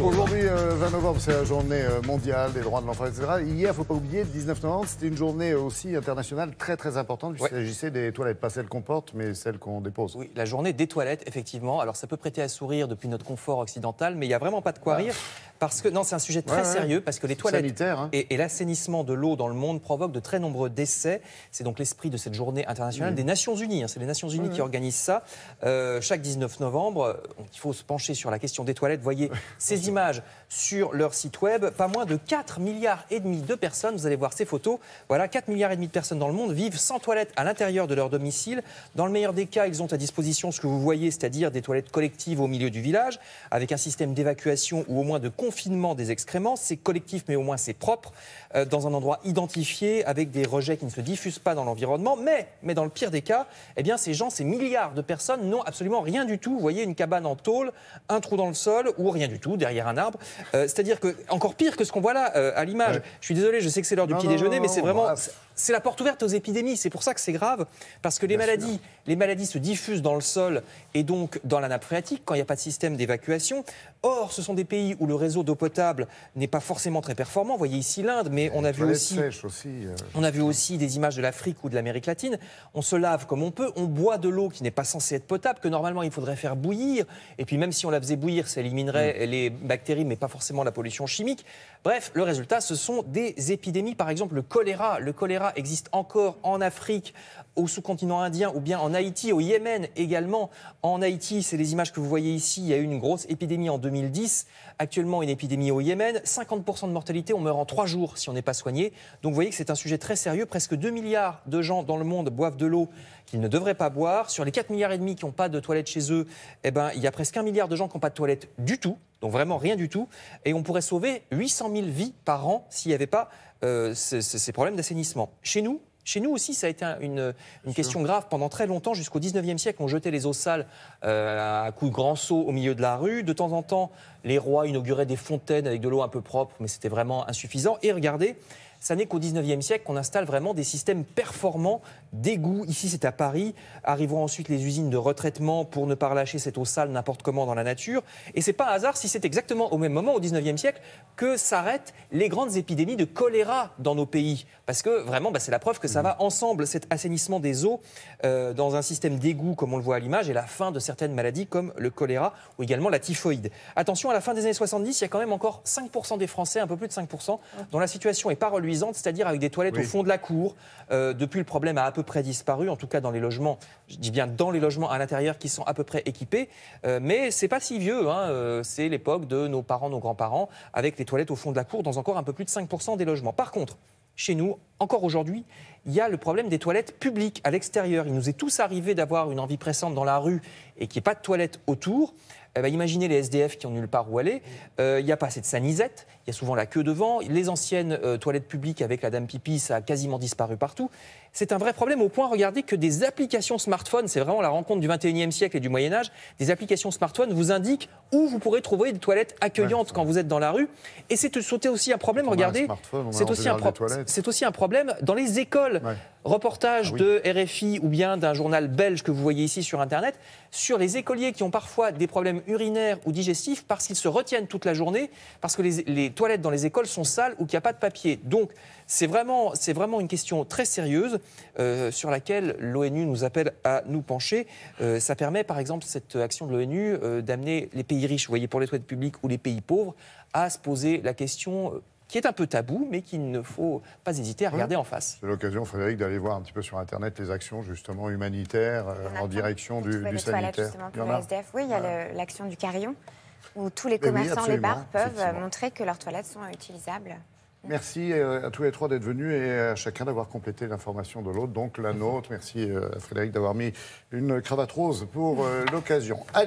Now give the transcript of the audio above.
Aujourd'hui, 20 novembre, c'est la journée mondiale des droits de l'enfant, etc. Hier, il ne faut pas oublier, le 19 novembre, c'était une journée aussi internationale très importante. Il s'agissait des toilettes, pas celles qu'on porte, mais celles qu'on dépose. Oui, la journée des toilettes, effectivement. Alors, ça peut prêter à sourire depuis notre confort occidental, mais il n'y a vraiment pas de quoi rire. Parce que, non, c'est un sujet très sérieux, parce que les toilettes sanitaire, et l'assainissement de l'eau dans le monde provoquent de très nombreux décès. C'est donc l'esprit de cette journée internationale des Nations Unies. C'est les Nations Unies qui organisent ça. Chaque 19 novembre, il faut se pencher sur la question des toilettes. Voyez ces images sur leur site web. Pas moins de 4,5 milliards de personnes, vous allez voir ces photos. Voilà, 4,5 milliards de personnes dans le monde vivent sans toilettes à l'intérieur de leur domicile. Dans le meilleur des cas, ils ont à disposition ce que vous voyez, c'est-à-dire des toilettes collectives au milieu du village, avec un système d'évacuation ou au moins de confinement des excréments. C'est collectif, mais au moins c'est propre, dans un endroit identifié, avec des rejets qui ne se diffusent pas dans l'environnement. Mais dans le pire des cas, eh bien, ces gens, ces milliards de personnes n'ont absolument rien du tout. Vous voyez une cabane en tôle, un trou dans le sol ou rien du tout, derrière un arbre. C'est-à-dire que, encore pire que ce qu'on voit là à l'image. Je suis désolé, je sais que c'est l'heure du petit déjeuner, mais c'est vraiment... C'est la porte ouverte aux épidémies. C'est pour ça que c'est grave, parce que les maladies se diffusent dans le sol et donc dans la nappe phréatique quand il n'y a pas de système d'évacuation. Or, ce sont des pays où le réseau d'eau potable n'est pas forcément très performant. Vous voyez ici l'Inde, mais on a vu aussi des images de l'Afrique ou de l'Amérique latine. On se lave comme on peut, on boit de l'eau qui n'est pas censée être potable, que normalement il faudrait faire bouillir. Et puis même si on la faisait bouillir, ça éliminerait les bactéries, mais pas forcément la pollution chimique. Bref, le résultat, ce sont des épidémies. Par exemple, le choléra. Le choléra existe encore en Afrique, au sous-continent indien ou bien en Haïti, au Yémen également. En Haïti, c'est les images que vous voyez ici, il y a eu une grosse épidémie en 2010. Actuellement, une épidémie au Yémen. 50% de mortalité, on meurt en 3 jours si on n'est pas soigné. Donc vous voyez que c'est un sujet très sérieux. Presque 2 milliards de gens dans le monde boivent de l'eau qu'ils ne devraient pas boire. Sur les 4,5 milliards qui n'ont pas de toilettes chez eux, eh ben, il y a presque 1 milliard de gens qui n'ont pas de toilettes du tout. Donc vraiment rien du tout. Et on pourrait sauver 800 000 vies par an s'il n'y avait pas ces problèmes d'assainissement. Chez nous aussi, ça a été une question grave pendant très longtemps. Jusqu'au 19e siècle, on jetait les eaux sales à coups de grands seaux au milieu de la rue. De temps en temps, les rois inauguraient des fontaines avec de l'eau un peu propre, mais c'était vraiment insuffisant. Et regardez, ça n'est qu'au 19e siècle qu'on installe vraiment des systèmes performants d'égouts. Ici, c'est à Paris. Arriveront ensuite les usines de retraitement pour ne pas relâcher cette eau sale n'importe comment dans la nature. Et ce n'est pas un hasard si c'est exactement au même moment, au 19e siècle, que s'arrêtent les grandes épidémies de choléra dans nos pays. Parce que vraiment, c'est la preuve que ça va ensemble, cet assainissement des eaux dans un système d'égout, comme on le voit à l'image, et la fin de certaines maladies comme le choléra ou également la typhoïde. Attention, à la fin des années 70, il y a quand même encore 5% des Français, un peu plus de 5%, dont la situation n'est pas reluisante, c'est-à-dire avec des toilettes au fond de la cour. Depuis, le problème a à peu près disparu, en tout cas dans les logements, je dis bien dans les logements à l'intérieur qui sont à peu près équipés. Mais c'est pas si vieux, c'est l'époque de nos parents, nos grands-parents, avec les toilettes au fond de la cour dans encore un peu plus de 5% des logements. Par contre, chez nous, encore aujourd'hui, il y a le problème des toilettes publiques à l'extérieur. Il nous est tous arrivé d'avoir une envie pressante dans la rue et qu'il n'y ait pas de toilettes autour. Imaginez les SDF qui n'ont nulle part où aller. Il n'y a pas assez de sanisette, il y a souvent la queue devant. Les anciennes toilettes publiques avec la dame pipi, ça a quasiment disparu partout. C'est un vrai problème au point, regardez, que des applications smartphones, c'est vraiment la rencontre du 21e siècle et du Moyen-Âge, des applications smartphones vous indiquent où vous pourrez trouver des toilettes accueillantes quand vous êtes dans la rue. Et c'est aussi un problème, regardez, c'est aussi un problème dans les écoles. Reportage de RFI ou bien d'un journal belge que vous voyez ici sur Internet, sur les écoliers qui ont parfois des problèmes urinaires ou digestifs parce qu'ils se retiennent toute la journée, parce que les toilettes dans les écoles sont sales ou qu'il n'y a pas de papier. Donc, c'est vraiment une question très sérieuse sur laquelle l'ONU nous appelle à nous pencher. Ça permet, par exemple, cette action de l'ONU d'amener les pays riches, vous voyez, pour les toilettes publiques, ou les pays pauvres, à se poser la question qui est un peu tabou, mais qu'il ne faut pas hésiter à regarder en face. C'est l'occasion, Frédéric, d'aller voir un petit peu sur Internet les actions justement humanitaires en direction du sanitaire. Pour le SDF. Oui, il y a l'action du Carillon, où tous les commerçants, les bars peuvent montrer que leurs toilettes sont utilisables. Merci à tous les trois d'être venus et à chacun d'avoir complété l'information de l'autre, donc la nôtre. Merci à Frédéric d'avoir mis une cravate rose pour l'occasion. Allez.